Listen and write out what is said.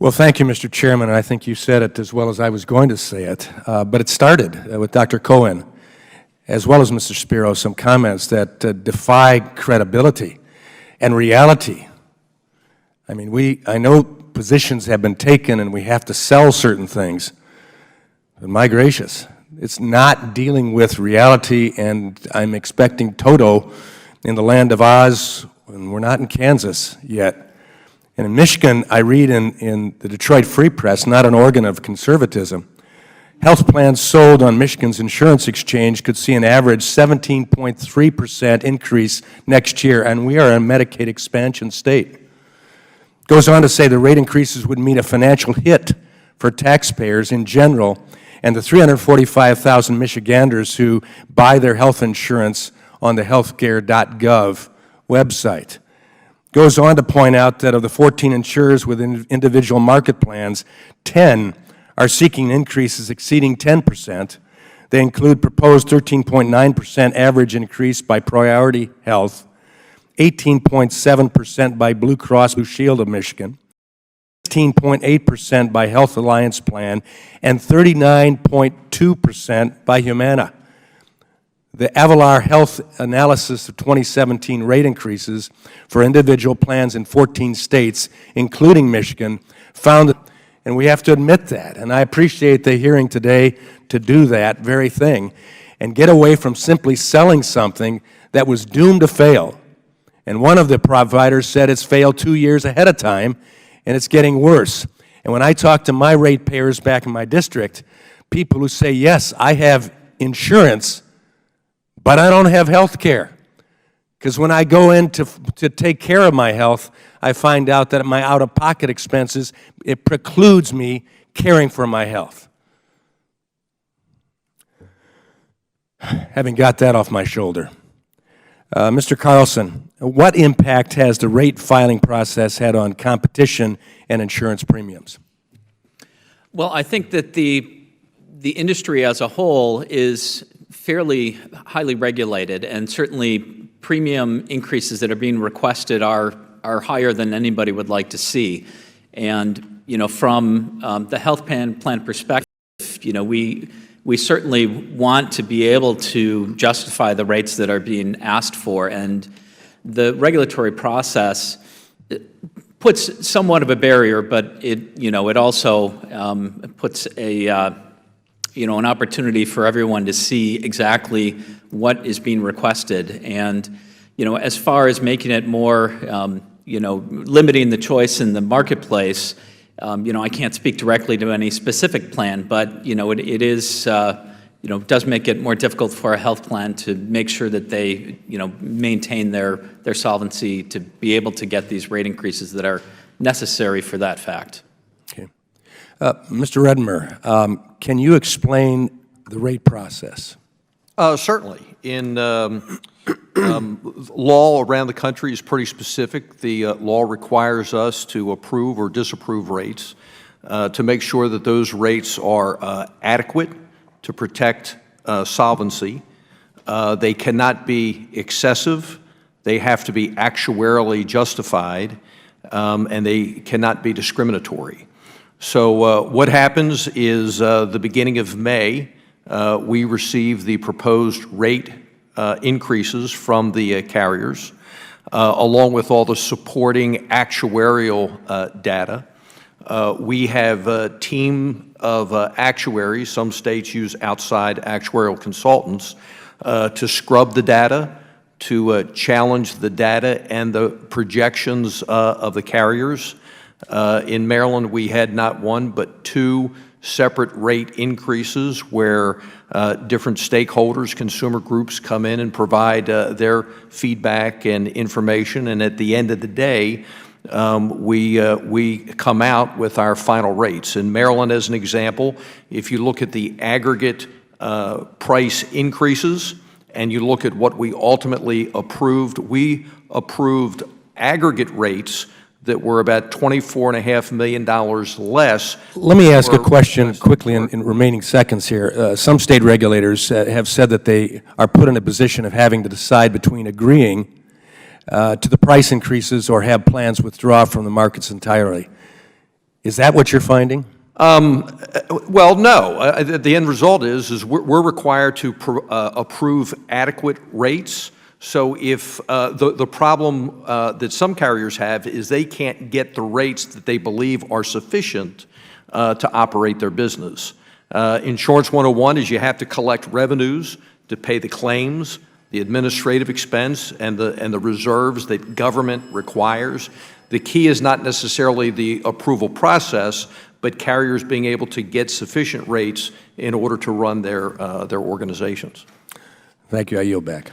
Well, thank you, Mr. Chairman, and I think you said it as well as I was going to say it. But it started with Dr. Cohen, as well as Mr. Spiro, some comments that defy credibility and reality. I mean, I know positions have been taken and we have to sell certain things, but my gracious, it's not dealing with reality, and I'm expecting Toto in the land of Oz, and we're not in Kansas yet. And in Michigan, I read in the Detroit Free Press, not an organ of conservatism, health plans sold on Michigan's insurance exchange could see an average 17.3% increase next year, and we are a Medicaid expansion state. Goes on to say the rate increases would mean a financial hit for taxpayers in general and the 345,000 Michiganders who buy their health insurance on the healthcare.gov website. Goes on to point out that of the 14 insurers with individual market plans, 10 are seeking increases exceeding 10%. They include proposed 13.9% average increase by Priority Health, 18.7% by Blue Cross Blue Shield of Michigan, 16.8% by Health Alliance Plan, and 39.2% by Humana. The Avalar Health analysis of 2017 rate increases for individual plans in 14 states, including Michigan, found that, and we have to admit that, and I appreciate the hearing today to do that very thing and get away from simply selling something that was doomed to fail. And one of the providers said it's failed 2 years ahead of time, and it's getting worse. And when I talk to my ratepayers back in my district, people who say, yes, I have insurance, but I don't have health care. Because when I go in to take care of my health, I find out that my out-of-pocket expenses, it precludes me caring for my health. Having got that off my shoulder. Mr. Carlson, what impact has the rate filing process had on competition and insurance premiums? Well, I think that the industry as a whole is fairly highly regulated, and certainly premium increases that are being requested are higher than anybody would like to see. And from the health plan perspective, we certainly want to be able to justify the rates that are being asked for, and the regulatory process puts somewhat of a barrier, but it also puts an opportunity for everyone to see exactly what is being requested. And as far as making it more, limiting the choice in the marketplace, I can't speak directly to any specific plan, but it is does make it more difficult for a health plan to make sure that they maintain their solvency to be able to get these rate increases that are necessary for that fact. Okay, Mr. Redmer, can you explain the rate process? Certainly. In law around the country is pretty specific. The law requires us to approve or disapprove rates to make sure that those rates are adequate to protect solvency. They cannot be excessive. They have to be actuarially justified, and they cannot be discriminatory. So what happens is the beginning of May, we receive the proposed rate increases from the carriers, along with all the supporting actuarial data. We have a team of actuaries. Some states use outside actuarial consultants to scrub the data, to challenge the data and the projections of the carriers. In Maryland, we had not one but two separate rate increases where different stakeholders, consumer groups come in and provide their feedback and information, and at the end of the day, we come out with our final rates. In Maryland, as an example, if you look at the aggregate price increases and you look at what we ultimately approved, we approved aggregate rates that were about $24.5 million less. Let me ask a question quickly in remaining seconds here. Some state regulators have said that they are put in a position of having to decide between agreeing to the price increases or have plans withdraw from the markets entirely. Is that what you're finding? Well, no. The end result is we're required to approve adequate rates. So if the problem that some carriers have is they can't get the rates that they believe are sufficient to operate their business. Insurance 101 is you have to collect revenues to pay the claims, the administrative expense, and the reserves that government requires. The key is not necessarily the approval process, but carriers being able to get sufficient rates in order to run their organizations. Thank you. I yield back.